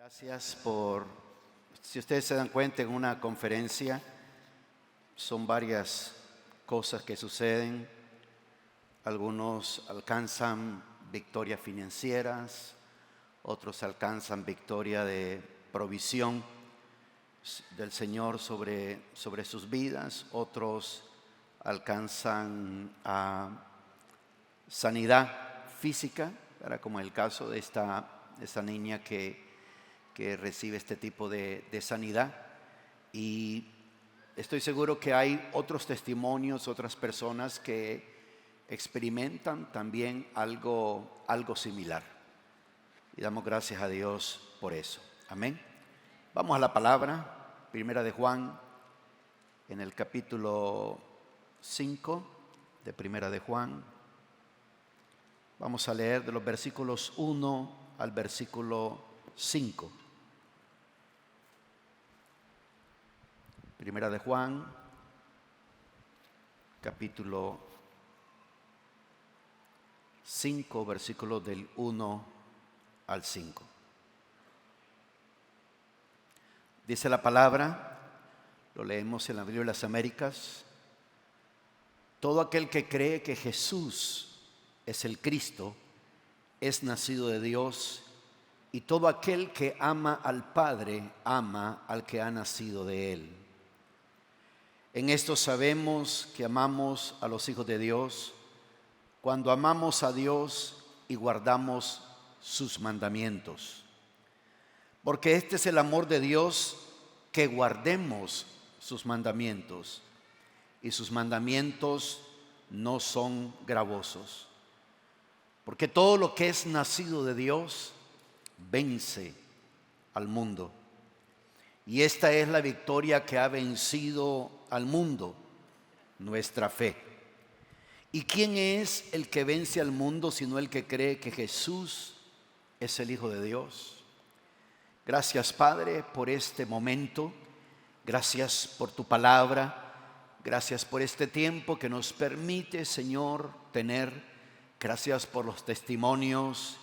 Gracias por, si ustedes se dan cuenta, en una conferencia son varias cosas que suceden. Algunos alcanzan victorias financieras, otros alcanzan victoria de provisión del Señor sobre sus vidas, otros alcanzan sanidad física, como el caso de esta niña que recibe este tipo de sanidad. Y estoy seguro que hay otros testimonios, otras personas que experimentan también algo similar. Y damos gracias a Dios por eso. Amén. Vamos a la palabra, Primera de Juan, en el capítulo 5 de Primera de Juan. Vamos a leer de los versículos 1 al versículo 5. Primera de Juan, capítulo 5, versículos del 1 al 5. Dice la palabra, lo leemos en la Biblia de las Américas: todo aquel que cree que Jesús es el Cristo es nacido de Dios, y todo aquel que ama al Padre ama al que ha nacido de Él. En esto sabemos que amamos a los hijos de Dios, cuando amamos a Dios y guardamos sus mandamientos. Porque este es el amor de Dios, que guardemos sus mandamientos, y sus mandamientos no son gravosos. Porque todo lo que es nacido de Dios vence al mundo. Y esta es la victoria que ha vencido al mundo, nuestra fe. ¿Y quién es el que vence al mundo sino el que cree que Jesús es el Hijo de Dios? Gracias, Padre, por este momento. Gracias por tu palabra. Gracias por este tiempo que nos permite, Señor, tener. Gracias por los testimonios.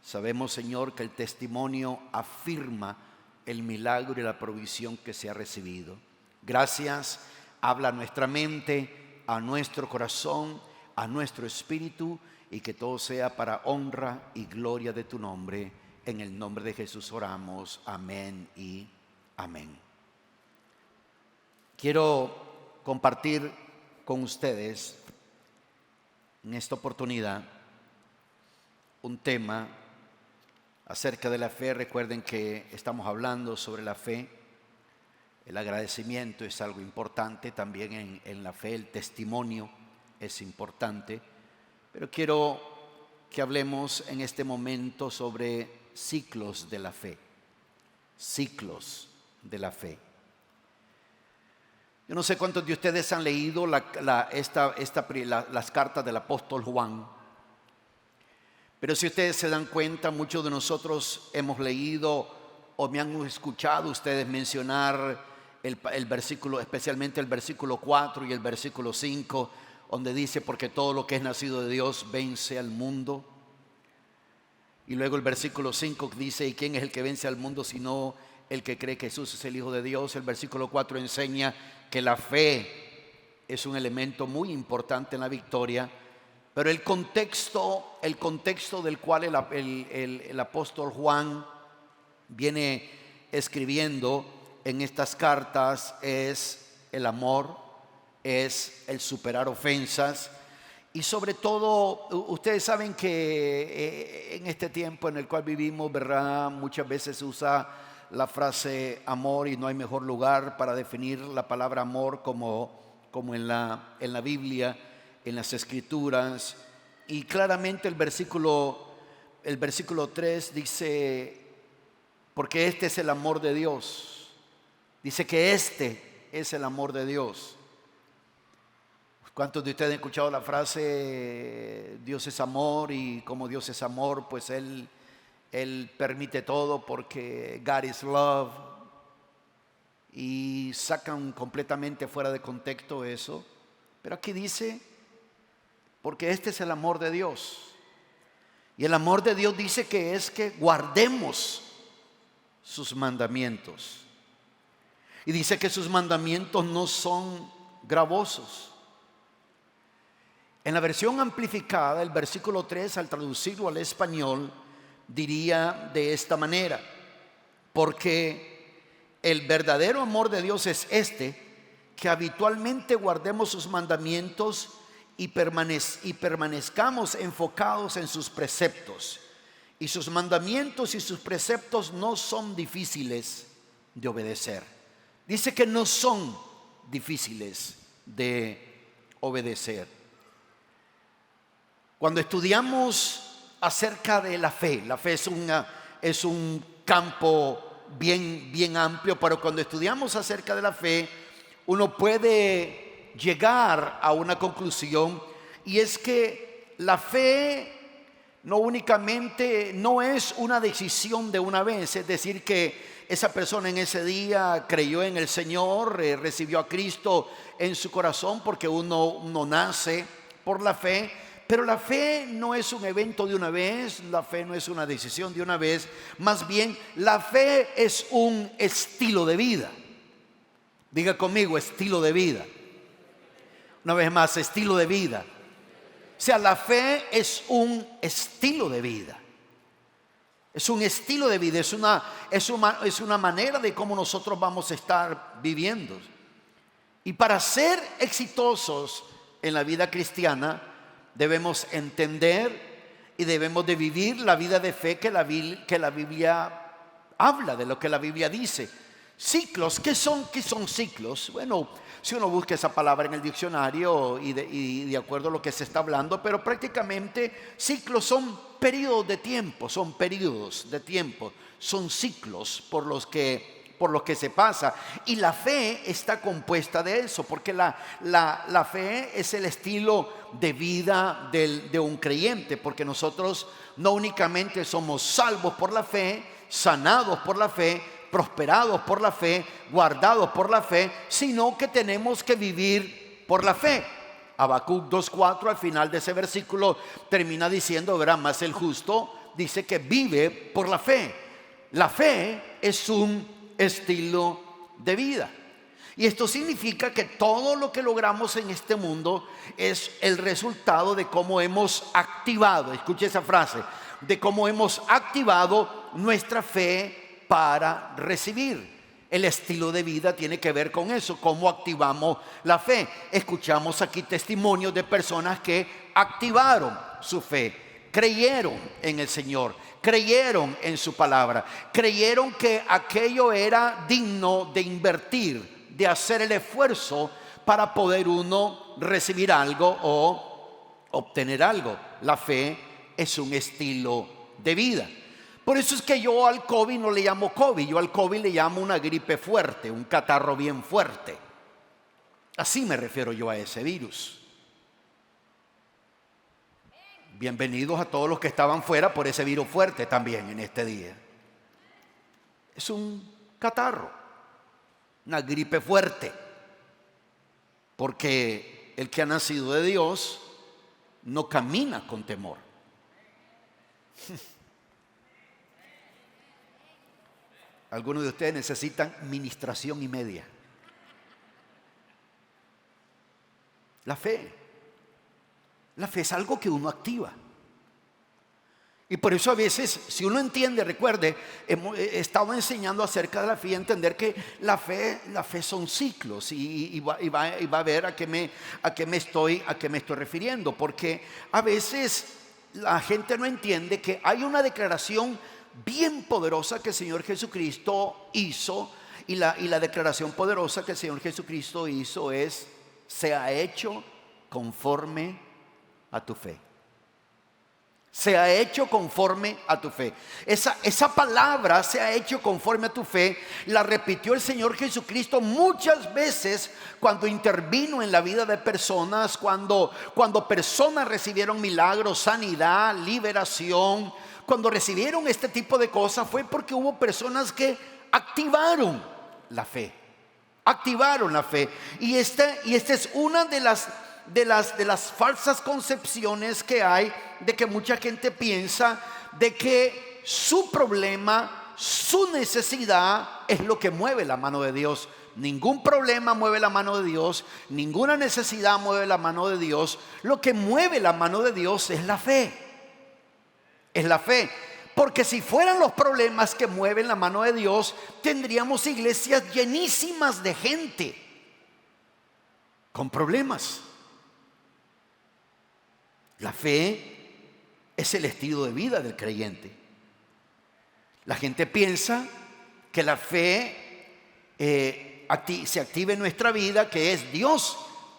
Sabemos, Señor, que el testimonio afirma el milagro y la provisión que se ha recibido. Gracias, habla a nuestra mente, a nuestro corazón, a nuestro espíritu, y que todo sea para honra y gloria de tu nombre. En el nombre de Jesús oramos. Amén y amén. Quiero compartir con ustedes en esta oportunidad un tema acerca de la fe. Recuerden que estamos hablando sobre la fe. El agradecimiento es algo importante también en la fe. El testimonio es importante. Pero quiero que hablemos en este momento sobre ciclos de la fe. Ciclos de la fe. Yo no sé cuántos de ustedes han leído las cartas del apóstol Juan. Pero si ustedes se dan cuenta, muchos de nosotros hemos leído o me han escuchado ustedes mencionar el versículo, especialmente el versículo 4 y el versículo 5, donde dice: porque todo lo que es nacido de Dios vence al mundo. Y luego el versículo 5 dice: ¿y quién es el que vence al mundo sino el que cree que Jesús es el Hijo de Dios? El versículo 4 enseña que la fe es un elemento muy importante en la victoria. Pero el contexto del cual el apóstol Juan viene escribiendo en estas cartas es el amor, es el superar ofensas. Y sobre todo, ustedes saben que en este tiempo en el cual vivimos, ¿verdad?, muchas veces se usa la frase amor, y no hay mejor lugar para definir la palabra amor como en la Biblia, en las Escrituras. Y claramente el versículo 3 dice: porque este es el amor de Dios. Dice que este es el amor de Dios. ¿Cuántos de ustedes han escuchado la frase Dios es amor? Y como Dios es amor, pues Él permite todo, porque God is love. Y sacan completamente fuera de contexto eso. Pero aquí dice: porque este es el amor de Dios. Y el amor de Dios dice que es que guardemos sus mandamientos. Y dice que sus mandamientos no son gravosos. En la versión amplificada, el versículo 3, al traducirlo al español, diría de esta manera: porque el verdadero amor de Dios es que habitualmente guardemos sus mandamientos y permanezcamos enfocados en sus preceptos. Y sus mandamientos y sus preceptos no son difíciles de obedecer. Dice que no son difíciles de obedecer. Cuando estudiamos acerca de la fe es un campo bien amplio, pero cuando estudiamos acerca de la fe, uno puede llegar a una conclusión, y es que la fe no es una decisión de una vez. Es decir, que esa persona en ese día creyó en el Señor, recibió a Cristo en su corazón, porque uno nace por la fe. Pero la fe no es un evento de una vez, la fe no es una decisión de una vez. Más bien, la fe es un estilo de vida. Diga conmigo, estilo de vida. Una vez más, estilo de vida. O sea, la fe es un estilo de vida. Es un estilo de vida, es una manera de cómo nosotros vamos a estar viviendo. Y para ser exitosos en la vida cristiana, debemos entender y debemos de vivir la vida de fe que la Biblia habla, de lo que la Biblia dice. Ciclos, ¿qué son ciclos? Bueno, si uno busca esa palabra en el diccionario y de acuerdo a lo que se está hablando, pero prácticamente ciclos son periodos de tiempo, son ciclos por los que se pasa. Y la fe está compuesta de eso, porque la fe es el estilo de vida de un creyente, porque nosotros no únicamente somos salvos por la fe, sanados por la fe, prosperados por la fe, guardados por la fe, sino que tenemos que vivir por la fe. Habacuc 2:4, al final de ese versículo, termina diciendo, verá, más el justo dice que vive por la fe. La fe es un estilo de vida. Y esto significa que todo lo que logramos en este mundo es el resultado de cómo hemos activado, escuche esa frase, de cómo hemos activado nuestra fe para recibir. El estilo de vida tiene que ver con eso, cómo activamos la fe. Escuchamos aquí testimonios de personas que activaron su fe, creyeron en el Señor, creyeron en su palabra, creyeron que aquello era digno de invertir, de hacer el esfuerzo para poder uno recibir algo o obtener algo. La fe es un estilo de vida. Por eso es que yo al COVID no le llamo COVID, yo al COVID le llamo una gripe fuerte, un catarro bien fuerte. Así me refiero yo a ese virus. Bienvenidos a todos los que estaban fuera por ese virus fuerte también en este día. Es un catarro, una gripe fuerte, porque el que ha nacido de Dios no camina con temor. Algunos de ustedes necesitan ministración y media. La fe es algo que uno activa. Y por eso a veces, si uno entiende, recuerde, he estado enseñando acerca de la fe y entender que la fe son ciclos, y va a ver a qué me estoy refiriendo, porque a veces la gente no entiende que hay una declaración bien poderosa que el Señor Jesucristo hizo, y la declaración poderosa que el Señor Jesucristo hizo es: sea hecho conforme a tu fe. Sea hecho conforme a tu fe. Esa palabra, sea hecho conforme a tu fe, la repitió el Señor Jesucristo muchas veces cuando intervino en la vida de personas, cuando personas recibieron milagros, sanidad, liberación. Cuando recibieron este tipo de cosas fue porque hubo personas que activaron la fe. Y esta es una de las falsas concepciones que hay, de que mucha gente piensa de que su problema, su necesidad es lo que mueve la mano de Dios. Ningún problema mueve la mano de Dios, ninguna necesidad mueve la mano de Dios. Lo que mueve la mano de Dios es la fe. Es la fe. Porque si fueran los problemas que mueven la mano de Dios, tendríamos iglesias llenísimas de gente con problemas. La fe es el estilo de vida del creyente. La gente piensa que la fe se activa en nuestra vida, que es Dios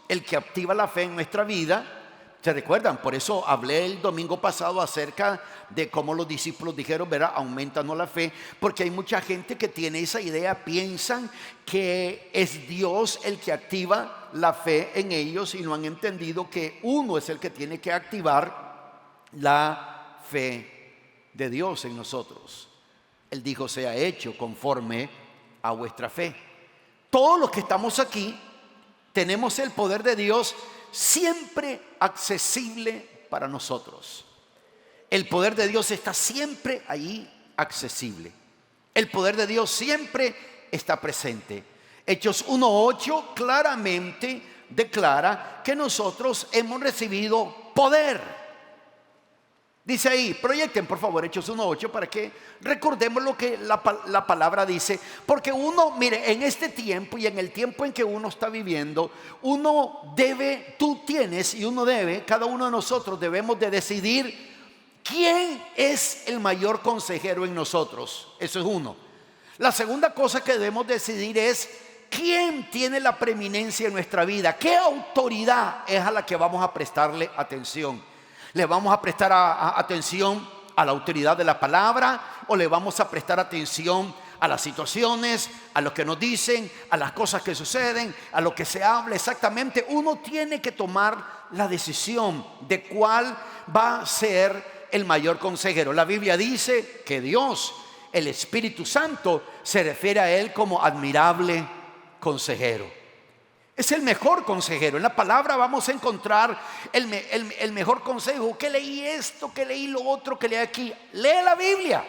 el que activa la fe en nuestra vida. ¿Se recuerdan? Por eso hablé el domingo pasado acerca de cómo los discípulos dijeron, ¿verdad? Aumentanos la fe, porque hay mucha gente que tiene esa idea, piensan que es Dios el que activa la fe en ellos y no han entendido que uno es el que tiene que activar la fe de Dios en nosotros. Él dijo, sea hecho conforme a vuestra fe. Todos los que estamos aquí tenemos el poder de Dios siempre accesible para nosotros. El poder de Dios está siempre allí accesible. El poder de Dios siempre está presente. Hechos 1:8 claramente declara que nosotros hemos recibido poder. Dice ahí, proyecten por favor Hechos 1:8 para que recordemos lo que la palabra dice. Porque uno, mire, en este tiempo y en el tiempo en que uno está viviendo, uno debe, tú tienes y uno debe, cada uno de nosotros debemos de decidir quién es el mayor consejero en nosotros. Eso es uno. La segunda cosa que debemos decidir es quién tiene la preeminencia en nuestra vida. ¿Qué autoridad es a la que vamos a prestarle atención? ¿Le vamos a prestar atención a la autoridad de la palabra o le vamos a prestar atención a las situaciones, a lo que nos dicen, a las cosas que suceden, a lo que se habla? Exactamente, uno tiene que tomar la decisión de cuál va a ser el mayor consejero. La Biblia dice que Dios, el Espíritu Santo, se refiere a Él como admirable consejero. Es el mejor consejero. En la palabra vamos a encontrar el mejor consejo. Que leí esto, que leí lo otro, que leí aquí. Lee la Biblia.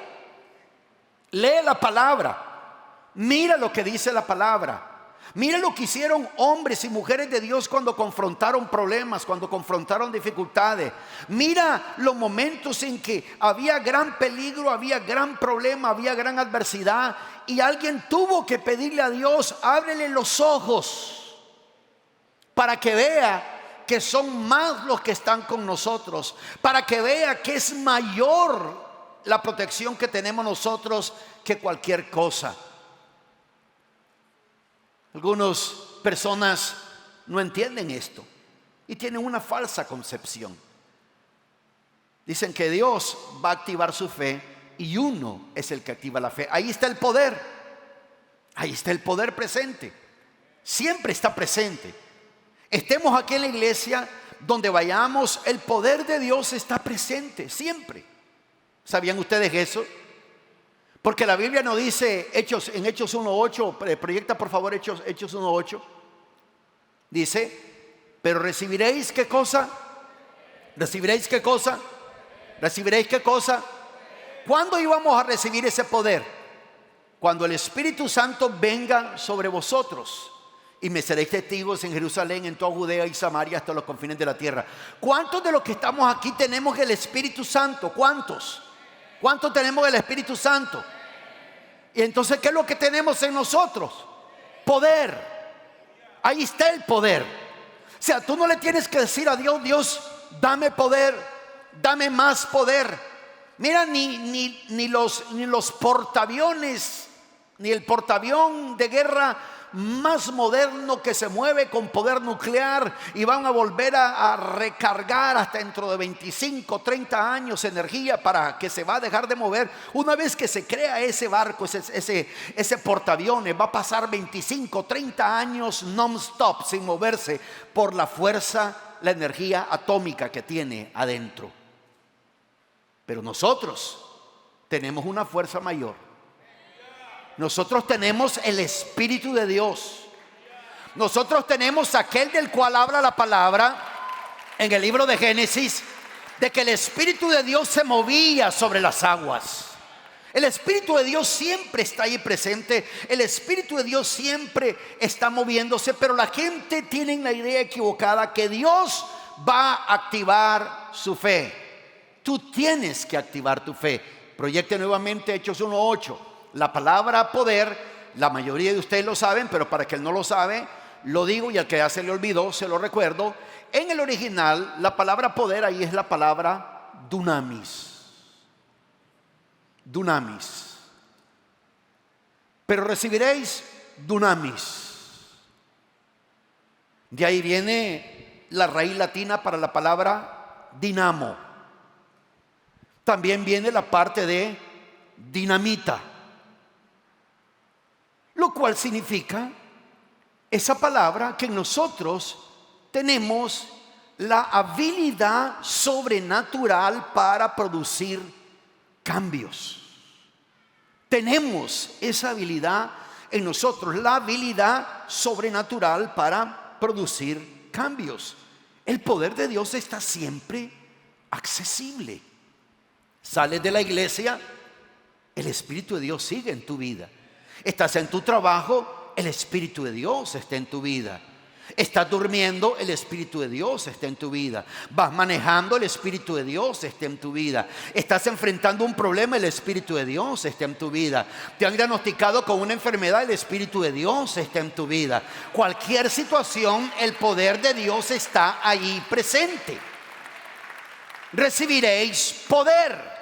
Lee la palabra. Mira lo que dice la palabra. Mira lo que hicieron hombres y mujeres de Dios cuando confrontaron problemas, cuando confrontaron dificultades. Mira los momentos en que había gran peligro, había gran problema, había gran adversidad y alguien tuvo que pedirle a Dios, ábrele los ojos para que vea que son más los que están con nosotros, para que vea que es mayor la protección que tenemos nosotros que cualquier cosa. Algunas personas no entienden esto y tienen una falsa concepción. Dicen que Dios va a activar su fe y uno es el que activa la fe. Ahí está el poder. Ahí está el poder presente. Siempre está presente. Estemos aquí en la iglesia, donde vayamos, el poder de Dios está presente, siempre. ¿Sabían ustedes eso? Porque la Biblia nos dice, en Hechos 1:8, proyecta por favor Hechos 1:8. Dice, pero recibiréis ¿qué cosa? ¿Recibiréis qué cosa? ¿Recibiréis qué cosa? ¿Cuándo íbamos a recibir ese poder? Cuando el Espíritu Santo venga sobre vosotros. Y me seréis testigos en Jerusalén, en toda Judea y Samaria, hasta los confines de la tierra. ¿Cuántos de los que estamos aquí tenemos el Espíritu Santo? ¿Cuántos? ¿Cuántos tenemos el Espíritu Santo? Y entonces, ¿qué es lo que tenemos en nosotros? Poder. Ahí está el poder. O sea, tú no le tienes que decir a Dios, Dios, dame poder, dame más poder. Mira, ni los portaaviones, ni el portaavión de guerra más moderno que se mueve con poder nuclear y van a volver a recargar hasta dentro de 25, 30 años energía para que se va a dejar de mover. Una vez que se crea ese barco, ese portaaviones, va a pasar 25, 30 años non-stop sin moverse por la fuerza, la energía atómica que tiene adentro. Pero nosotros tenemos una fuerza mayor. Nosotros tenemos el Espíritu de Dios. Nosotros tenemos aquel del cual habla la palabra en el libro de Génesis, de que el Espíritu de Dios se movía sobre las aguas. El Espíritu de Dios siempre está ahí presente. El Espíritu de Dios siempre está moviéndose, pero la gente tiene la idea equivocada que Dios va a activar su fe. Tú tienes que activar tu fe. Proyecte nuevamente Hechos 1:8. La palabra poder, la mayoría de ustedes lo saben, pero para que él no lo sabe, lo digo, y al que ya se le olvidó, se lo recuerdo. En el original, la palabra poder ahí es la palabra dunamis. Dunamis. Pero recibiréis dunamis. De ahí viene la raíz latina para la palabra dinamo. También viene la parte de dinamita, lo cual significa esa palabra que nosotros tenemos la habilidad sobrenatural para producir cambios. Tenemos esa habilidad en nosotros, la habilidad sobrenatural para producir cambios. El poder de Dios está siempre accesible. Sales de la iglesia, el Espíritu de Dios sigue en tu vida. Estás en tu trabajo, el Espíritu de Dios está en tu vida. Estás durmiendo, el Espíritu de Dios está en tu vida. Vas manejando, el Espíritu de Dios está en tu vida. Estás enfrentando un problema, el Espíritu de Dios está en tu vida. Te han diagnosticado con una enfermedad, el Espíritu de Dios está en tu vida. Cualquier situación, el poder de Dios está allí presente. Recibiréis poder.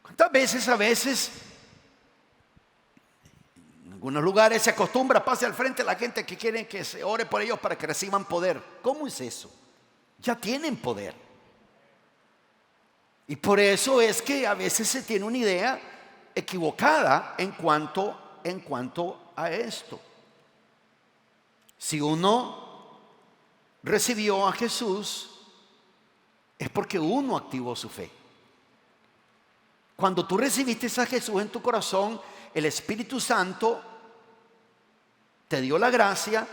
¿Cuántas veces en algunos lugares se acostumbra, pase al frente la gente que quiere que se ore por ellos para que reciban poder? ¿Cómo es eso? Ya tienen poder. Y por eso es que a veces se tiene una idea equivocada en cuanto a esto. Si uno recibió a Jesús, es porque uno activó su fe. Cuando tú recibiste a Jesús en tu corazón, el Espíritu Santo te dio la gracia,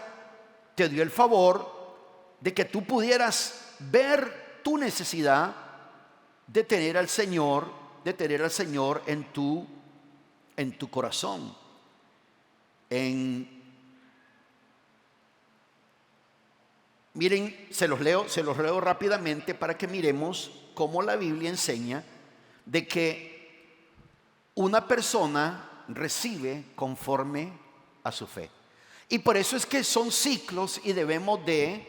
te dio el favor de que tú pudieras ver tu necesidad de tener al Señor en tu corazón. Miren, se los leo rápidamente para que miremos cómo la Biblia enseña de que una persona recibe conforme a su fe. Y por eso es que son ciclos y debemos de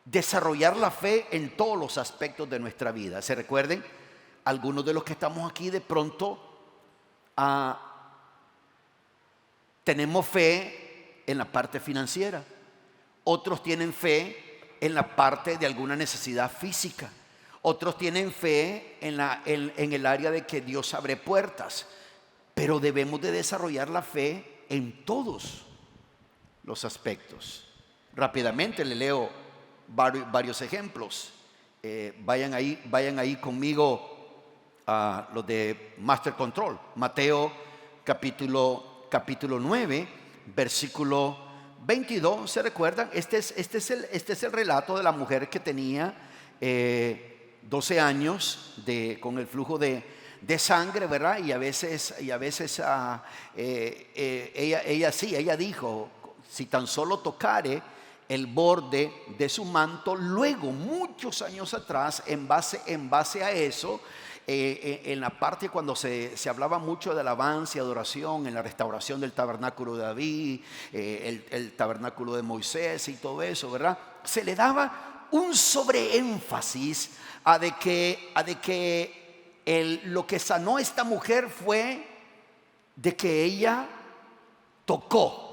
desarrollar la fe en todos los aspectos de nuestra vida. ¿Se recuerden? Algunos de los que estamos aquí de pronto tenemos fe en la parte financiera. Otros tienen fe en la parte de alguna necesidad física. Otros tienen fe en el área de que Dios abre puertas. Pero debemos de desarrollar la fe en todos los aspectos. Rápidamente le leo varios ejemplos. Vayan ahí conmigo a los de Master Control. Mateo capítulo 9, versículo 22. ¿Se recuerdan? Este es el relato de la mujer que tenía 12 años con el flujo de sangre, ¿verdad? Y a veces ella dijo, si tan solo tocare el borde de su manto. Luego, muchos años atrás, en base a eso, en la parte cuando se hablaba mucho de alabanza y adoración, en la restauración del tabernáculo de David, el tabernáculo de Moisés y todo eso, ¿verdad? Se le daba un sobreénfasis a de que lo que sanó a esta mujer fue de que ella tocó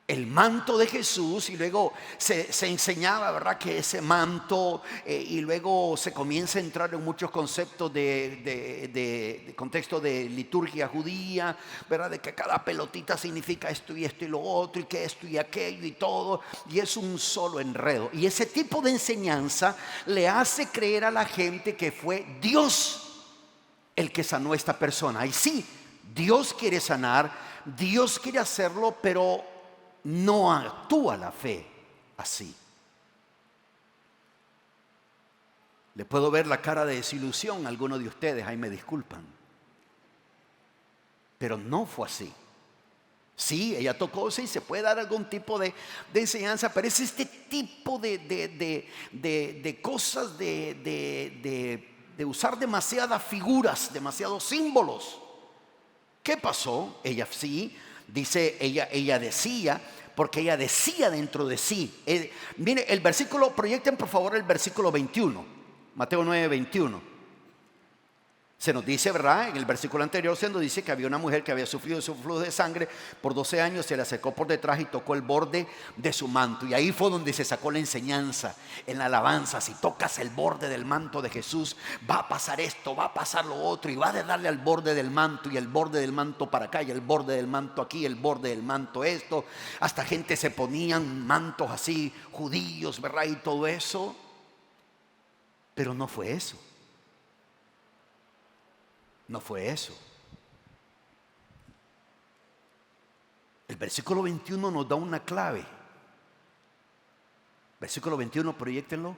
el manto de Jesús, y luego se enseñaba, ¿verdad?, que ese manto, y luego se comienza a entrar en muchos conceptos de contexto de liturgia judía, ¿verdad?, de que cada pelotita significa esto y lo otro, y que esto y aquello y todo, y es un solo enredo. Y ese tipo de enseñanza le hace creer a la gente que fue Dios el que sanó a esta persona. Y sí, Dios quiere sanar, Dios quiere hacerlo, pero no actúa la fe así. Le puedo ver la cara de desilusión a algunos de ustedes, ahí me disculpan. Pero no fue así. Sí, ella tocó, sí, se puede dar algún tipo de enseñanza, pero es este tipo de cosas, de usar demasiadas figuras, demasiados símbolos. ¿Qué pasó? Ella sí, dice, ella decía, porque ella decía dentro de sí. Mire, el versículo, proyecten por favor el versículo 21, Mateo 9, 21. Se nos dice, ¿verdad? En el versículo anterior se nos dice que había una mujer que había sufrido su flujo de sangre por 12 años, se le acercó por detrás y tocó el borde de su manto. Y ahí fue donde se sacó la enseñanza, en la alabanza. Si tocas el borde del manto de Jesús, va a pasar esto, va a pasar lo otro. Y va a darle al borde del manto, y el borde del manto para acá, y el borde del manto aquí, el borde del manto esto. Hasta gente se ponían mantos así, judíos, ¿verdad? Y todo eso. Pero no fue eso. No fue eso. El versículo 21 nos da una clave. Versículo 21, proyéctenlo.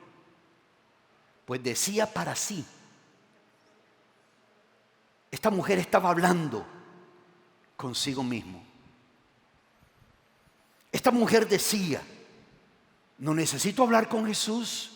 Pues decía para sí. Esta mujer estaba hablando consigo mismo. Esta mujer decía: no necesito hablar con Jesús.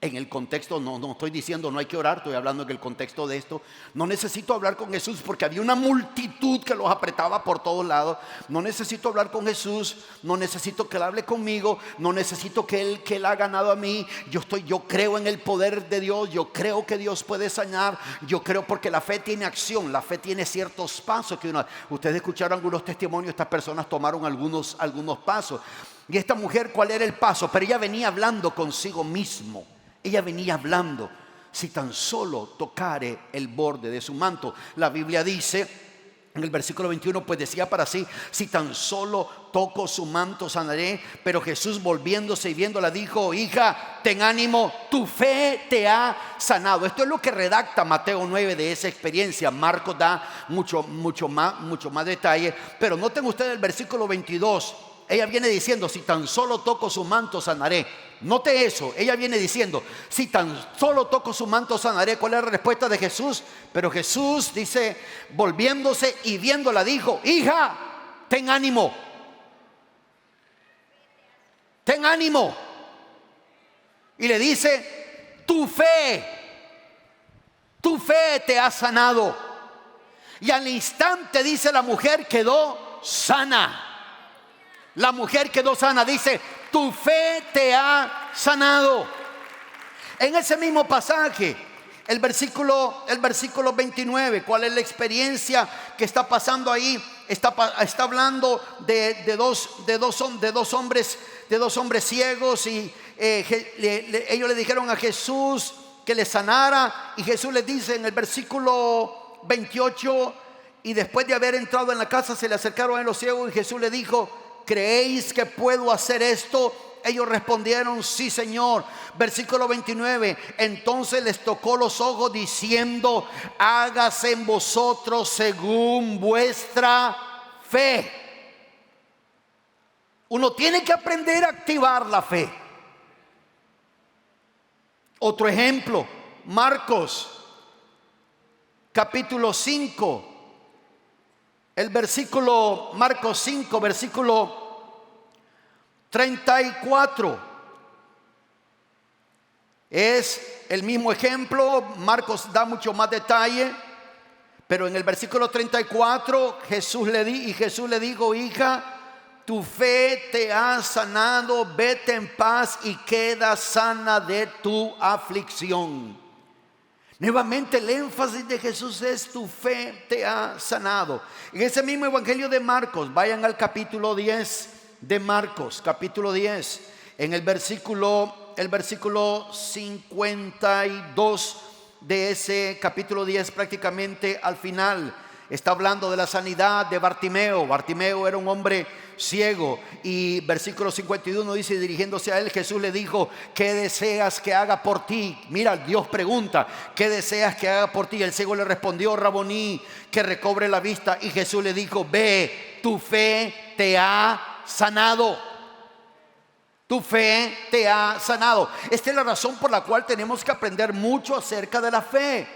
En el contexto, no estoy diciendo no hay que orar, estoy hablando en el contexto de esto. No necesito hablar con Jesús porque había una multitud que los apretaba por todos lados. No necesito hablar con Jesús, no necesito que Él hable conmigo, no necesito que Él ha ganado a mí. Yo creo en el poder de Dios, yo creo que Dios puede sanar, yo creo, porque la fe tiene acción, la fe tiene ciertos pasos que ustedes escucharon algunos testimonios, estas personas tomaron algunos pasos. Y esta mujer, ¿cuál era el paso? Pero ella venía hablando consigo mismo. Ella venía hablando: si tan solo tocare el borde de su manto. La Biblia dice en el versículo 21, pues decía para sí: si tan solo toco su manto sanaré. Pero Jesús, volviéndose y viéndola, dijo: hija, ten ánimo, tu fe te ha sanado. Esto es lo que redacta Mateo 9 de esa experiencia. Marcos da mucho más detalle. Pero noten ustedes el versículo 22. Ella viene diciendo: si tan solo toco su manto sanaré. Note eso, ella viene diciendo: si tan solo toco su manto sanaré. ¿Cuál es la respuesta de Jesús? Pero Jesús dice, volviéndose y viéndola, dijo: hija, ten ánimo. Ten ánimo. Y le dice: tu fe te ha sanado. Y al instante, dice, la mujer quedó sana. La mujer quedó sana, dice: tu fe te ha sanado. En ese mismo pasaje, el versículo 29, ¿cuál es la experiencia que está pasando ahí? Está hablando de dos hombres ciegos, y ellos le dijeron a Jesús que les sanara, y Jesús les dice en el versículo 28: y después de haber entrado en la casa, se le acercaron a los ciegos, y Jesús le dijo: ¿creéis que puedo hacer esto? Ellos respondieron: sí, Señor. Versículo 29, entonces les tocó los ojos diciendo: hágase en vosotros según vuestra fe. Uno tiene que aprender a activar la fe. Otro ejemplo, Marcos capítulo 5. Marcos 5, versículo 34. Es el mismo ejemplo. Marcos da mucho más detalle, pero en el versículo 34 Jesús le dijo: hija, tu fe te ha sanado, vete en paz y queda sana de tu aflicción. Nuevamente el énfasis de Jesús es: tu fe te ha sanado. En ese mismo evangelio de Marcos, vayan al capítulo 10 de Marcos, capítulo 10, en el versículo 52 de ese capítulo 10, prácticamente al final, está hablando de la sanidad de Bartimeo. Bartimeo era un hombre ciego, y versículo 51 dice: dirigiéndose a él, Jesús le dijo: ¿qué deseas que haga por ti? Mira, Dios pregunta: ¿qué deseas que haga por ti? El ciego le respondió: Raboní, que recobre la vista. Y Jesús le dijo: ve, tu fe te ha sanado. Tu fe te ha sanado. Esta es la razón por la cual tenemos que aprender mucho acerca de la fe.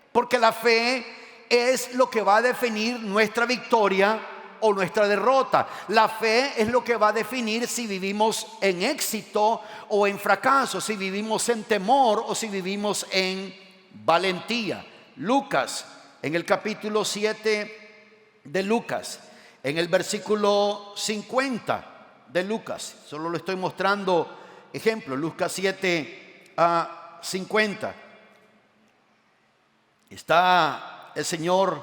Porque la fe es lo que va a definir nuestra victoria o nuestra derrota. La fe es lo que va a definir si vivimos en éxito o en fracaso, si vivimos en temor o si vivimos en valentía. Lucas, en el capítulo 7 de Lucas, en el versículo 50 de Lucas, solo lo estoy mostrando ejemplo, Lucas 7 a 50. Está el Señor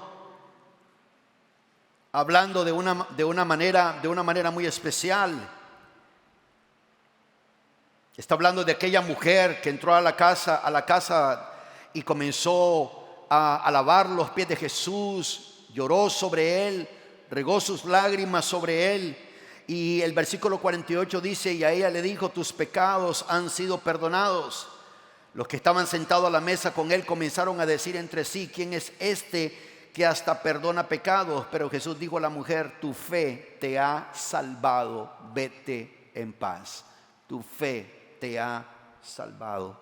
hablando de una manera muy especial. Está hablando de aquella mujer que entró a la casa y comenzó a lavar los pies de Jesús, lloró sobre él, regó sus lágrimas sobre él. Y el versículo 48 dice: y a ella le dijo, tus pecados han sido perdonados. Los que estaban sentados a la mesa con él comenzaron a decir entre sí: ¿quién es este que hasta perdona pecados? Pero Jesús dijo a la mujer: tu fe te ha salvado, vete en paz. Tu fe te ha salvado.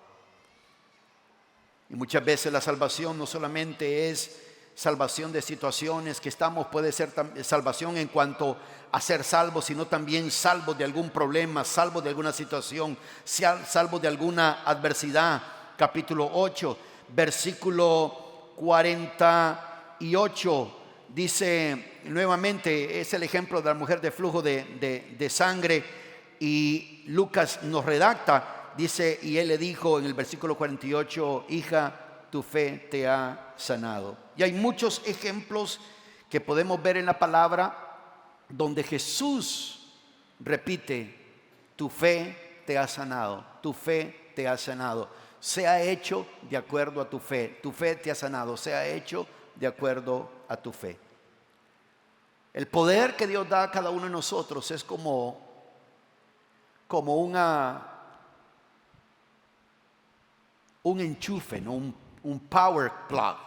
Y muchas veces la salvación no solamente es salvación de situaciones que estamos, puede ser salvación en cuanto a ser salvos, sino también salvos de algún problema, salvos de alguna situación, salvos de alguna adversidad. Capítulo 8, versículo 48 dice nuevamente, es el ejemplo de la mujer de flujo de sangre, y Lucas nos redacta, dice: y él le dijo en el versículo 48, hija, tu fe te ha sanado. Y hay muchos ejemplos que podemos ver en la palabra donde Jesús repite: tu fe te ha sanado, tu fe te ha sanado, se ha hecho de acuerdo a tu fe, tu fe te ha sanado, se ha hecho de acuerdo a tu fe. El poder que Dios da a cada uno de nosotros es como un enchufe, ¿no? Un power plug,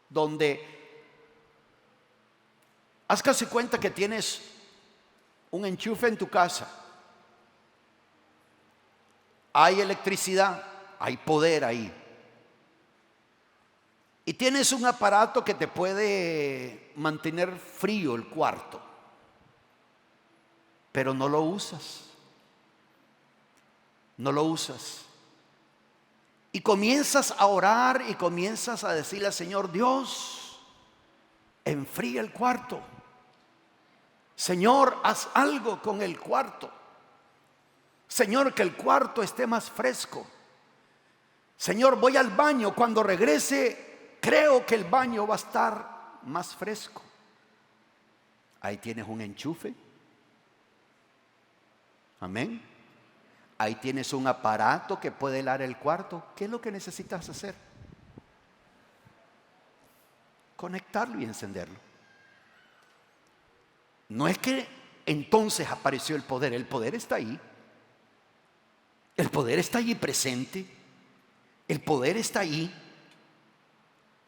donde haz casi cuenta que tienes un enchufe en tu casa. Hay electricidad, hay poder ahí. Y tienes un aparato que te puede mantener frío el cuarto, pero no lo usas. No lo usas. Y comienzas a orar y comienzas a decirle al Señor: Dios, enfría el cuarto. Señor, haz algo con el cuarto. Señor, que el cuarto esté más fresco. Señor, voy al baño, cuando regrese creo que el baño va a estar más fresco. Ahí tienes un enchufe. Amén. Ahí tienes un aparato que puede helar el cuarto. ¿Qué es lo que necesitas hacer? Conectarlo y encenderlo. No es que entonces apareció el poder está ahí. El poder está allí presente. El poder está ahí.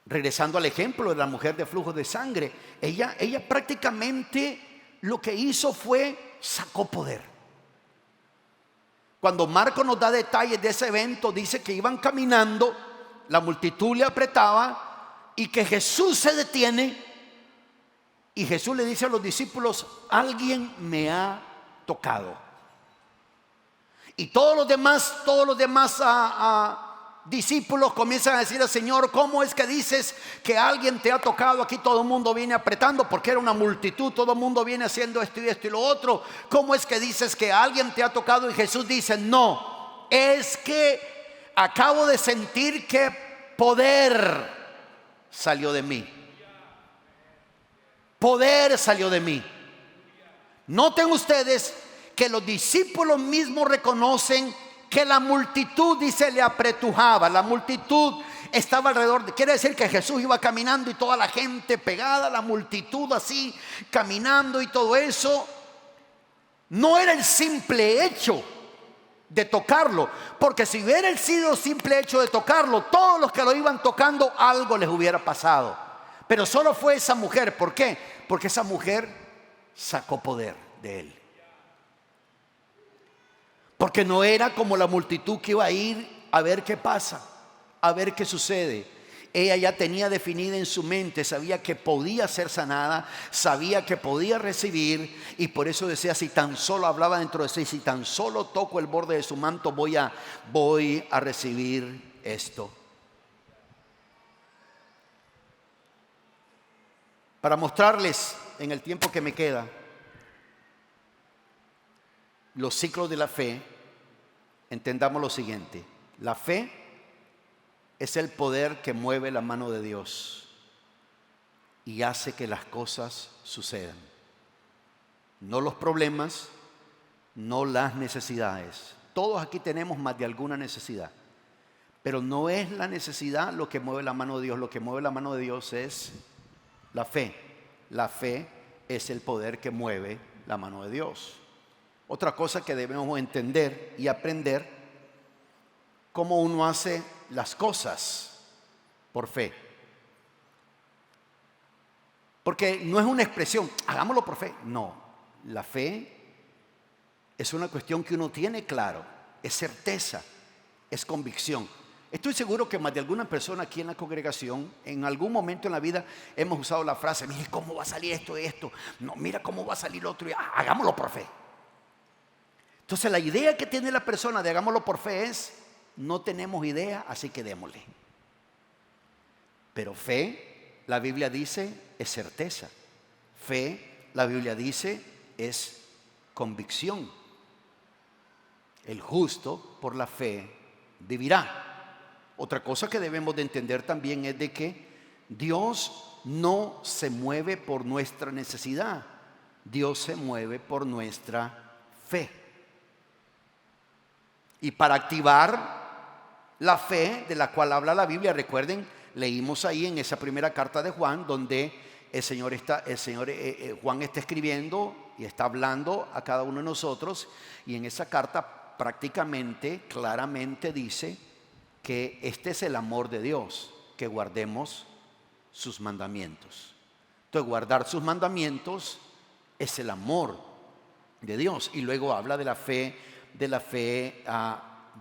Regresando al ejemplo de la mujer de flujo de sangre, ella prácticamente lo que hizo fue sacó poder. Cuando Marco nos da detalles de ese evento, dice que iban caminando, la multitud le apretaba y que Jesús se detiene y Jesús le dice a los discípulos: alguien me ha tocado. Y todos los demás discípulos comienzan a decir al Señor: ¿cómo es que dices que alguien te ha tocado? Aquí todo el mundo viene apretando, porque era una multitud, todo el mundo viene haciendo esto y esto y lo otro. ¿Cómo es que dices que alguien te ha tocado? Y Jesús dice: no, es que acabo de sentir que poder salió de mí. Poder salió de mí. Noten ustedes que los discípulos mismos reconocen que la multitud, dice, le apretujaba. La multitud estaba alrededor. Quiere decir que Jesús iba caminando y toda la gente pegada, la multitud así caminando y todo eso. No era el simple hecho de tocarlo, porque si hubiera sido el simple hecho de tocarlo, todos los que lo iban tocando algo les hubiera pasado. Pero solo fue esa mujer. ¿Por qué? Porque esa mujer sacó poder de él. Porque no era como la multitud que iba a ir a ver qué pasa, a ver qué sucede. Ella ya tenía definida en su mente, sabía que podía ser sanada, sabía que podía recibir, y por eso decía, si tan solo hablaba dentro de sí, si tan solo toco el borde de su manto, voy a recibir esto. Para mostrarles en el tiempo que me queda los ciclos de la fe, entendamos lo siguiente: la fe es el poder que mueve la mano de Dios y hace que las cosas sucedan. No los problemas, no las necesidades. Todos aquí tenemos más de alguna necesidad, pero no es la necesidad lo que mueve la mano de Dios. Lo que mueve la mano de Dios es la fe. La fe es el poder que mueve la mano de Dios. Otra cosa que debemos entender y aprender: cómo uno hace las cosas por fe. Porque no es una expresión, hagámoslo por fe. No, la fe es una cuestión que uno tiene claro, es certeza, es convicción. Estoy seguro que más de alguna persona aquí en la congregación, en algún momento en la vida, hemos usado la frase: mire cómo va a salir esto y esto. No, mira cómo va a salir lo otro. Hagámoslo por fe. Entonces la idea que tiene la persona de hagámoslo por fe es: no tenemos idea, así que démosle. Pero fe, la Biblia dice, es certeza. Fe, la Biblia dice, es convicción. El justo por la fe vivirá. Otra cosa que debemos de entender también es de que Dios no se mueve por nuestra necesidad. Dios se mueve por nuestra fe. Y para activar la fe de la cual habla la Biblia, recuerden, leímos ahí en esa primera carta de Juan, donde Juan está escribiendo y está hablando a cada uno de nosotros, y en esa carta prácticamente, claramente dice que este es el amor de Dios, que guardemos sus mandamientos. Entonces, guardar sus mandamientos es el amor de Dios. Y luego habla de la fe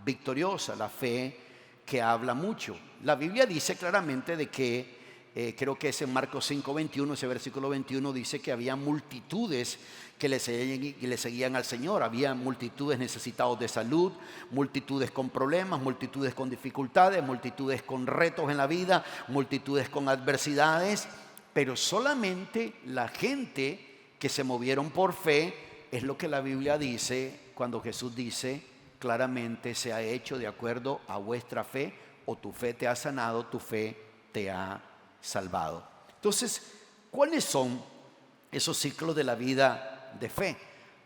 victoriosa, la fe que habla mucho. La Biblia dice claramente de que, creo que es en Marcos 5:21, ese versículo 21, dice que había multitudes que le seguían al Señor. Había multitudes necesitados de salud, multitudes con problemas, multitudes con dificultades, multitudes con retos en la vida, multitudes con adversidades, pero solamente la gente que se movieron por fe es lo que la Biblia dice cuando Jesús dice claramente: se ha hecho de acuerdo a vuestra fe, o tu fe te ha sanado, tu fe te ha salvado. Entonces, ¿cuáles son esos ciclos de la vida de fe?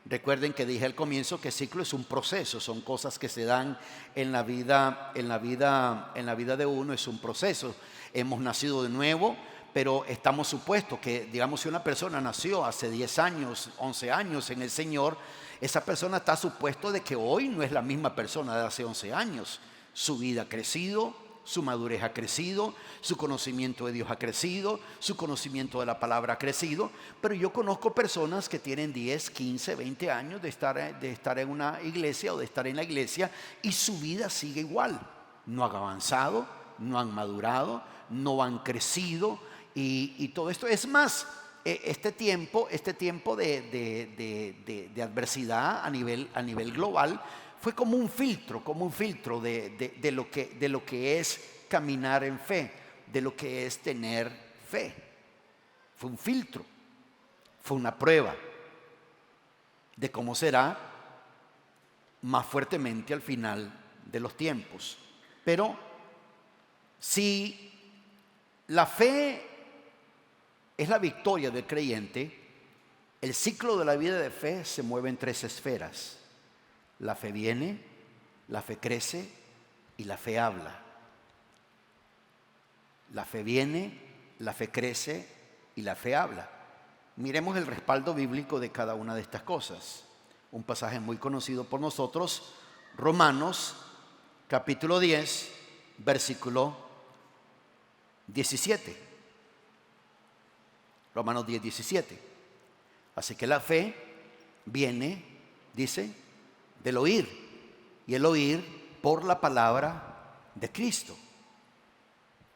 Recuerden que dije al comienzo que ciclo es un proceso, son cosas que se dan en la vida de uno, es un proceso. Hemos nacido de nuevo, pero estamos supuestos que, digamos, si una persona nació hace 10 años, 11 años en el Señor, esa persona está supuesto de que hoy no es la misma persona de hace 11 años. Su vida ha crecido, su madurez ha crecido, su conocimiento de Dios ha crecido, su conocimiento de la palabra ha crecido. Pero yo conozco personas que tienen 10, 15, 20 años de estar en una iglesia o de estar en la iglesia, y su vida sigue igual. No han avanzado, no han madurado, no han crecido, y todo esto. Es más, este tiempo de adversidad a nivel global fue como un filtro de lo que es caminar en fe, de lo que es tener fe. Fue un filtro, fue una prueba de cómo será más fuertemente al final de los tiempos. Pero si la fe es la victoria del creyente, el ciclo de la vida de fe se mueve en 3 esferas. La fe viene, la fe crece y la fe habla. La fe viene, la fe crece y la fe habla. Miremos el respaldo bíblico de cada una de estas cosas. Un pasaje muy conocido por nosotros, Romanos capítulo 10, versículo 17. Romanos 10, 17. Así que la fe viene, dice, del oír, y el oír por la palabra de Cristo.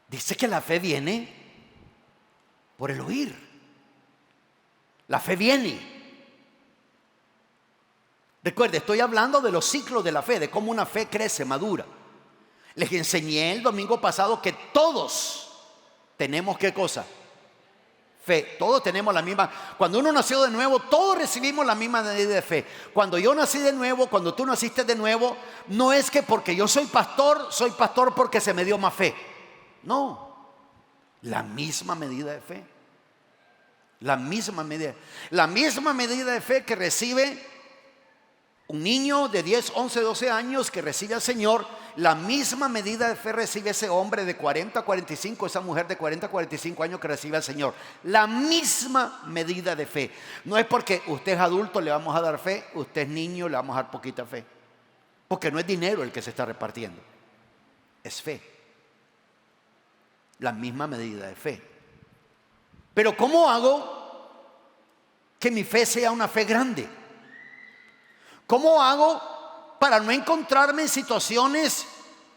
Dice que la fe viene por el oír. La fe viene. Recuerde, estoy hablando de los ciclos de la fe, de cómo una fe crece, madura. Les enseñé el domingo pasado que todos tenemos, ¿qué cosa? Fe. Todos tenemos la misma. Cuando uno nació de nuevo, todos recibimos la misma medida de fe. Cuando yo nací de nuevo, cuando tú naciste de nuevo, no es que porque yo soy pastor porque se me dio más fe. No, la misma medida de fe. La misma medida de fe que recibe un niño de 10, 11, 12 años que recibe al Señor. La misma medida de fe recibe ese hombre de 40, 45, esa mujer de 40, 45 años que recibe al Señor. La misma medida de fe. No es porque usted es adulto le vamos a dar fe, usted es niño le vamos a dar poquita fe. Porque no es dinero el que se está repartiendo, es fe. La misma medida de fe. Pero ¿cómo hago que mi fe sea una fe grande? ¿Cómo hago para no encontrarme en situaciones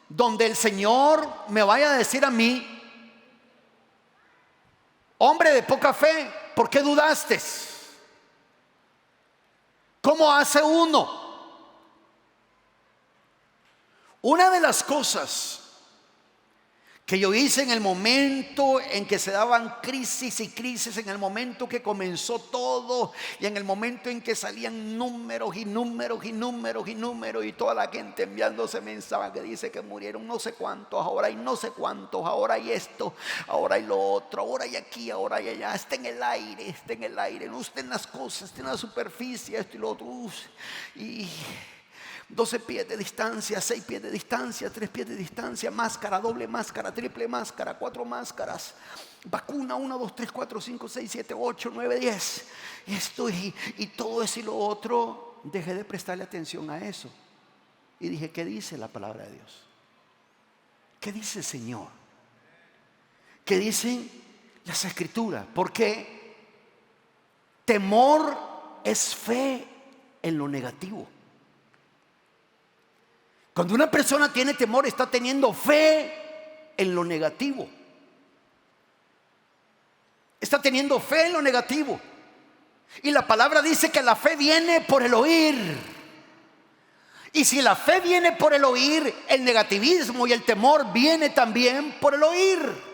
donde el Señor me vaya a decir a mí: hombre de poca fe, ¿por qué dudaste? ¿Cómo hace uno? Una de las cosas que yo hice en el momento en que se daban crisis y crisis, en el momento que comenzó todo y en el momento en que salían números y números y números y números y toda la gente enviándose mensajes que dice que murieron no sé cuántos, ahora hay no sé cuántos, ahora hay esto, ahora hay lo otro, ahora hay aquí, ahora hay allá, está en el aire, no está en las cosas, está en la superficie, esto y lo otro, y 12 pies de distancia, 6 pies de distancia, 3 pies de distancia, máscara, doble máscara, triple máscara, 4 máscaras, vacuna, 1, 2, 3, 4, 5, 6, 7, 8, 9, 10. Esto y todo eso y lo otro. Dejé de prestarle atención a eso. Y dije, ¿qué dice la palabra de Dios? ¿Qué dice el Señor? ¿Qué dicen las Escrituras? Porque temor es fe en lo negativo. Cuando una persona tiene temor, está teniendo fe en lo negativo. Está teniendo fe en lo negativo. Y la palabra dice que la fe viene por el oír. Y si la fe viene por el oír, el negativismo y el temor viene también por el oír.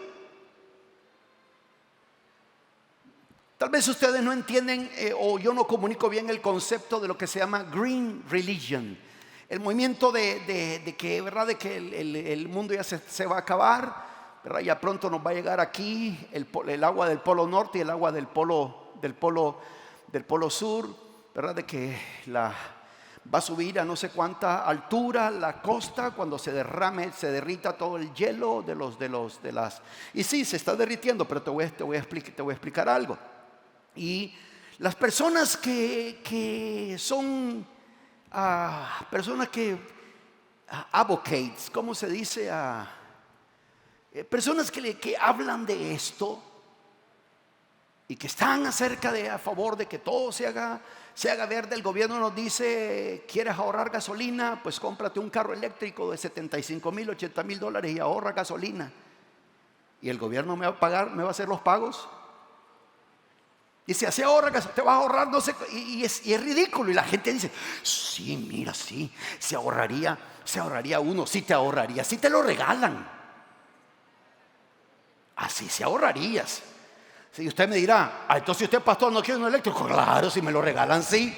Tal vez ustedes no entienden o yo no comunico bien el concepto de lo que se llama Green Religion. El movimiento de que, ¿verdad?, de que el mundo ya se va a acabar, ¿verdad? Ya pronto nos va a llegar aquí el agua del polo norte y el agua del polo sur, ¿verdad? De que va a subir a no sé cuánta altura la costa cuando se derrita todo el hielo de las. Y sí, se está derritiendo, pero te voy a explicar algo. Y las personas que son personas que advocates, ¿cómo se dice? Personas que hablan de esto y que están a favor de que todo se haga verde. El gobierno nos dice: ¿quieres ahorrar gasolina? Pues cómprate un carro eléctrico de $75,000, $80,000 y ahorra gasolina. Y el gobierno me va a pagar, me va a hacer los pagos. Y si así ahorras, te vas a ahorrar no sé, y es ridículo. Y la gente dice: sí, mira, sí, se ahorraría uno, sí te ahorraría, sí te lo regalan. Así se ahorrarías. Si usted me dirá: entonces usted, pastor, no quiere un eléctrico. Claro, si me lo regalan, sí.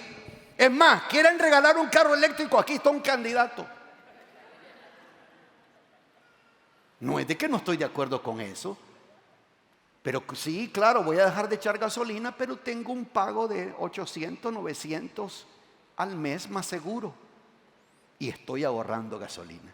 Es más, quieren regalar un carro eléctrico, aquí está un candidato. No es de que no estoy de acuerdo con eso. Pero sí, claro, voy a dejar de echar gasolina, pero tengo un pago de 800, 900 al mes más seguro. Y estoy ahorrando gasolina.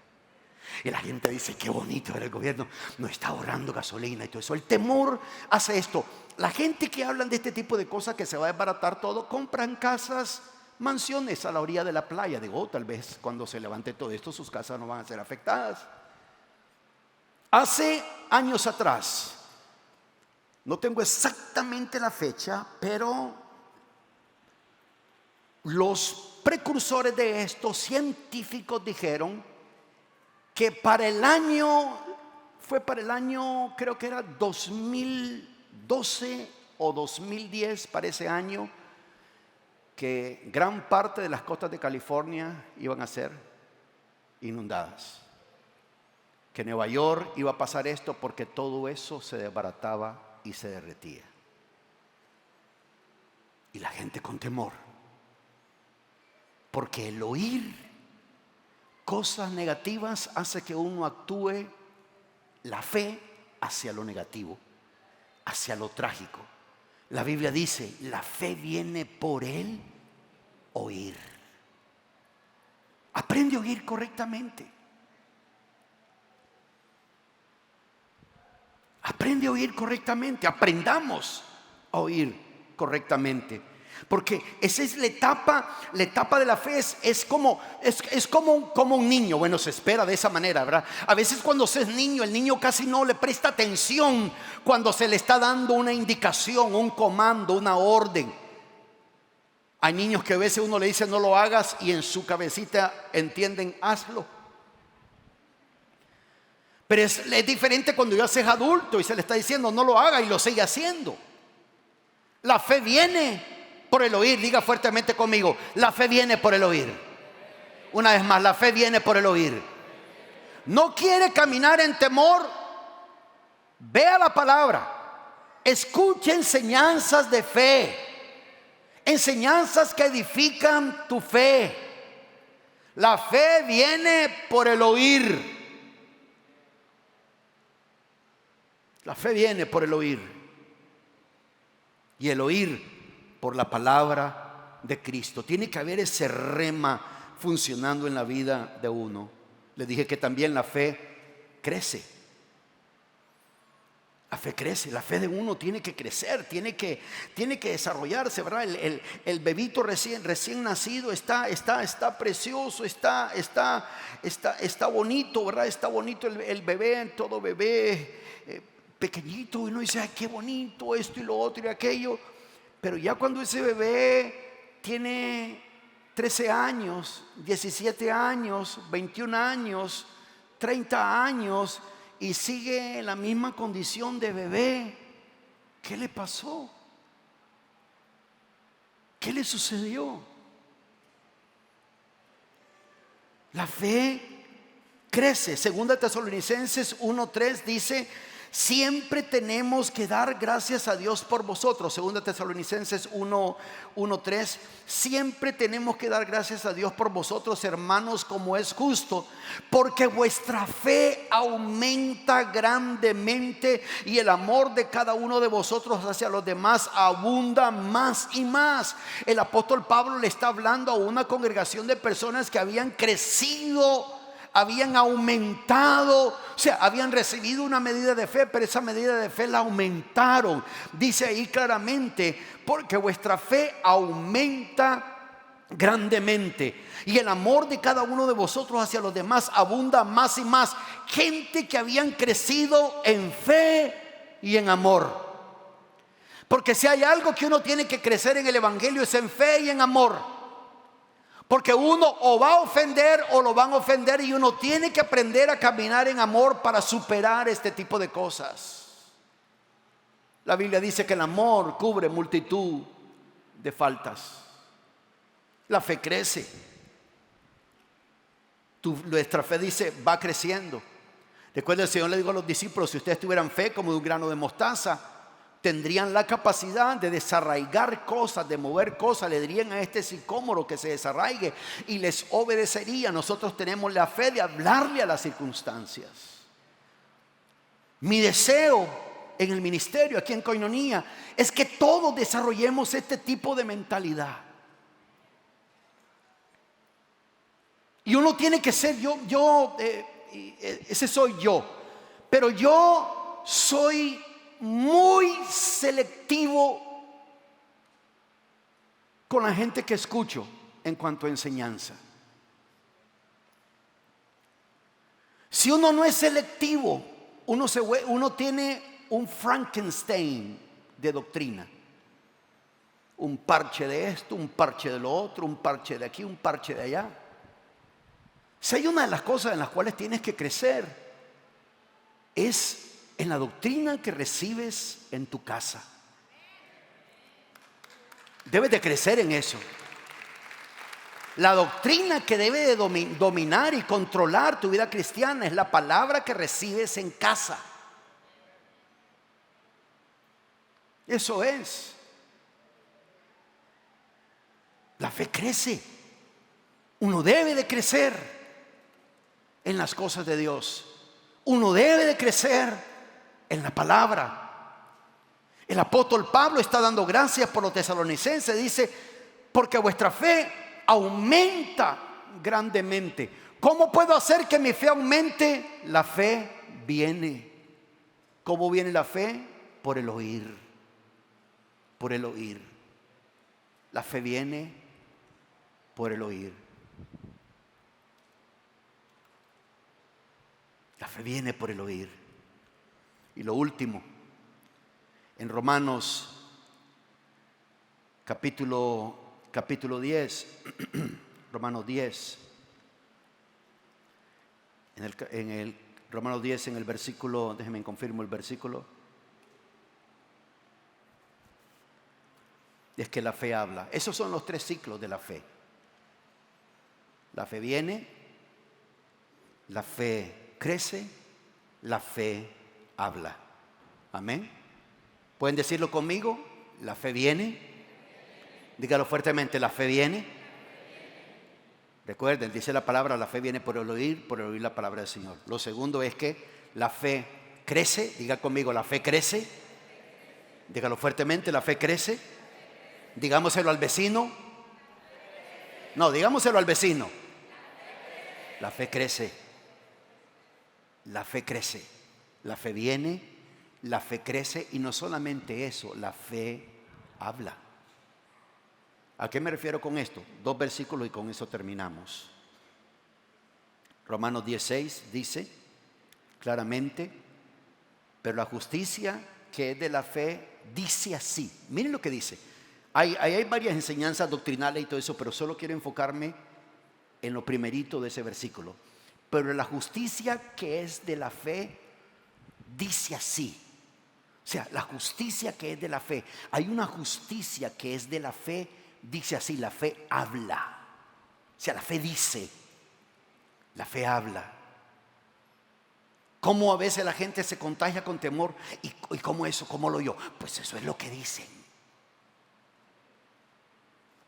Y la gente dice: qué bonito era el gobierno, no está ahorrando gasolina y todo eso. El temor hace esto. La gente que hablan de este tipo de cosas, que se va a desbaratar todo, compran casas, mansiones a la orilla de la playa. Digo, tal vez cuando se levante todo esto, sus casas no van a ser afectadas. Hace años atrás, no tengo exactamente la fecha, pero los precursores de esto, científicos, dijeron que para el año, creo que era 2012 o 2010, para ese año, que gran parte de las costas de California iban a ser inundadas. Que en Nueva York iba a pasar esto porque todo eso se desbarataba y se derretía. Y la gente con temor. Porque el oír cosas negativas hace que uno actúe la fe hacia lo negativo, hacia lo trágico. La Biblia dice, la fe viene por el oír. Aprende a oír correctamente. Aprende a oír correctamente. Aprendamos a oír correctamente. Porque esa es la etapa de la fe es como un niño. Bueno, se espera de esa manera, ¿verdad? A veces cuando se es niño, el niño casi no le presta atención cuando se le está dando una indicación, un comando, una orden. Hay niños que a veces uno le dice no lo hagas y en su cabecita entienden hazlo. Pero es diferente cuando ya se es adulto y se le está diciendo no lo haga y lo sigue haciendo. La fe viene por el oír. Diga fuertemente conmigo, la fe viene por el oír. Una vez más, la fe viene por el oír. No quiere caminar en temor, vea la palabra, escuche enseñanzas de fe, enseñanzas que edifican tu fe. La fe viene por el oír. La fe viene por el oír. Y el oír por la palabra de Cristo. Tiene que haber ese rema funcionando en la vida de uno. Le dije que también la fe crece. La fe crece, la fe de uno tiene que crecer, tiene que desarrollarse, ¿verdad? El bebito recién nacido está precioso, está bonito, ¿verdad? Está bonito el bebé, todo bebé pequeñito, y uno dice, ay, qué bonito esto y lo otro y aquello. Pero ya cuando ese bebé tiene 13 años, 17 años, 21 años, 30 años y sigue en la misma condición de bebé, ¿qué le pasó? ¿Qué le sucedió? La fe crece. Segunda Tesalonicenses 1:3 dice, siempre tenemos que dar gracias a Dios por vosotros. Segunda Tesalonicenses 1:3. Siempre tenemos que dar gracias a Dios por vosotros, hermanos, como es justo, porque vuestra fe aumenta grandemente y el amor de cada uno de vosotros hacia los demás abunda más y más. El apóstol Pablo le está hablando a una congregación de personas que habían crecido, habían aumentado, o sea, habían recibido una medida de fe, pero esa medida de fe la aumentaron. Dice ahí claramente, porque vuestra fe aumenta grandemente y el amor de cada uno de vosotros hacia los demás abunda más y más. Gente que habían crecido en fe y en amor. Porque si hay algo que uno tiene que crecer en el evangelio es en fe y en amor. Porque uno o va a ofender o lo van a ofender y uno tiene que aprender a caminar en amor para superar este tipo de cosas. La Biblia dice que el amor cubre multitud de faltas. La fe crece. Nuestra fe dice va creciendo. Recuerda, el Señor le dijo a los discípulos, si ustedes tuvieran fe como de un grano de mostaza, tendrían la capacidad de desarraigar cosas, de mover cosas. Le dirían a este sicómoro que se desarraigue y les obedecería. Nosotros tenemos la fe de hablarle a las circunstancias. Mi deseo en el ministerio aquí en Koinonia es que todos desarrollemos este tipo de mentalidad. Y uno tiene que ser ese soy yo, pero yo soy muy selectivo con la gente que escucho en cuanto a enseñanza. Si uno no es selectivo, uno tiene un Frankenstein de doctrina. un parche de esto, un parche de lo otro, un parche de aquí, un parche de allá. Si hay una de las cosas en las cuales tienes que crecer, es en la doctrina que recibes en tu casa. Debes de crecer en eso. La doctrina que debe de dominar y controlar tu vida cristiana es la palabra que recibes en casa. Eso es. La fe crece. Uno debe de crecer en las cosas de Dios. Uno debe de crecer en la palabra. El apóstol Pablo está dando gracias por los tesalonicenses. Dice, porque vuestra fe aumenta grandemente. ¿Cómo puedo hacer que mi fe aumente? La fe viene. ¿Cómo viene la fe? Por el oír. Por el oír. La fe viene por el oír. La fe viene por el oír. Y lo último, en Romanos capítulo 10, Romanos 10, en el Romanos 10, en el versículo, déjenme confirmo el versículo. Es que la fe habla. Esos son los 3 ciclos de la fe. La fe viene, la fe crece, la fe habla. Amén. ¿Pueden decirlo conmigo? La fe viene. Dígalo fuertemente, la fe viene. Recuerden, dice la palabra, la fe viene por el oír la palabra del Señor. Lo segundo es que la fe crece. Diga conmigo, la fe crece. Dígalo fuertemente, la fe crece. Digámoselo al vecino. No, digámoselo al vecino. La fe crece. La fe crece. La fe viene, la fe crece y no solamente eso, la fe habla. ¿A qué me refiero con esto? 2 versículos y con eso terminamos. Romanos 16 dice claramente, pero la justicia que es de la fe dice así. Miren lo que dice. Hay varias enseñanzas doctrinales y todo eso, pero solo quiero enfocarme en lo primerito de ese versículo. Pero la justicia que es de la fe dice así. O sea, la justicia que es de la fe. Hay una justicia que es de la fe, dice así, la fe habla. O sea, la fe dice, la fe habla. ¿Cómo a veces la gente se contagia con temor? ¿Y cómo eso? ¿Cómo lo oyó? Pues eso es lo que dicen.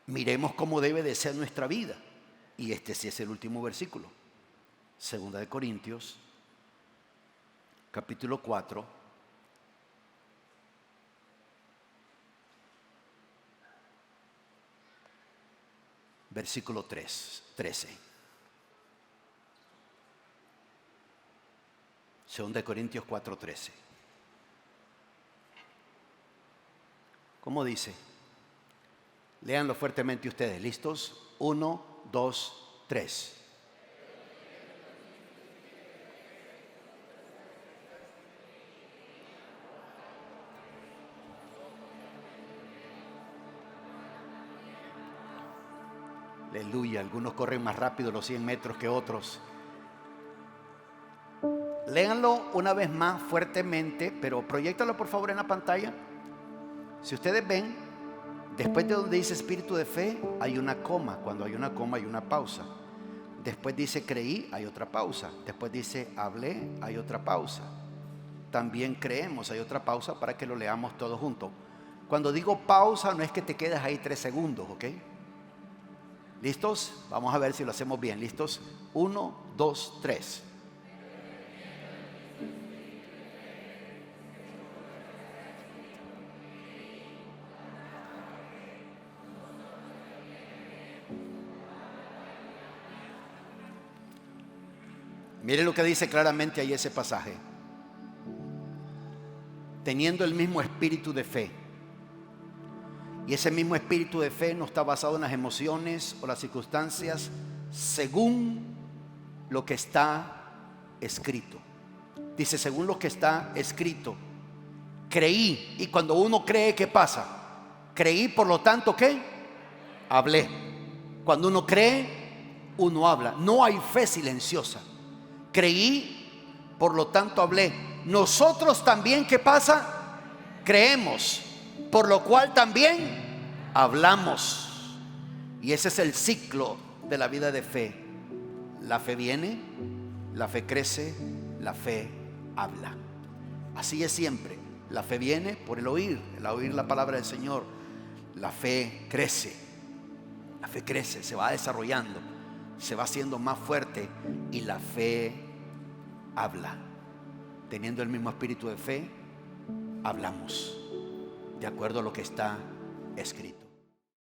Miremos cómo debe de ser nuestra vida. Y este sí es el último versículo. 2 Corintios, capítulo 4. Versículo 13. 2 Corintios 4:13. ¿Cómo dice? Léanlo fuertemente ustedes. ¿Listos? 1, 2, 3. Aleluya, algunos corren más rápido los 100 metros que otros. Léanlo una vez más fuertemente, pero proyéctalo por favor en la pantalla. Si ustedes ven, después de donde dice espíritu de fe, hay una coma. Cuando hay una coma hay una pausa. Después dice creí, hay otra pausa. Después dice hablé, hay otra pausa. También creemos, hay otra pausa para que lo leamos todos juntos. Cuando digo pausa no es que te quedes ahí 3 segundos, ¿ok? ¿Listos? Vamos a ver si lo hacemos bien. ¿Listos? 1, 2, 3. Mire lo que dice claramente ahí ese pasaje. Teniendo el mismo espíritu de fe. Y ese mismo espíritu de fe no está basado en las emociones o las circunstancias, según lo que está escrito. Dice, según lo que está escrito. Creí. Y cuando uno cree, ¿qué pasa? Creí, por lo tanto, ¿qué? Hablé. Cuando uno cree, uno habla. No hay fe silenciosa. Creí, por lo tanto hablé. Nosotros también, ¿qué pasa? Creemos, por lo cual también hablamos. Y ese es el ciclo de la vida de fe. La fe viene, la fe crece, la fe habla. Así es siempre. La fe viene por el oír la palabra del Señor. La fe crece, se va desarrollando, se va haciendo más fuerte, y la fe habla. Teniendo el mismo espíritu de fe, hablamos de acuerdo a lo que está escrito.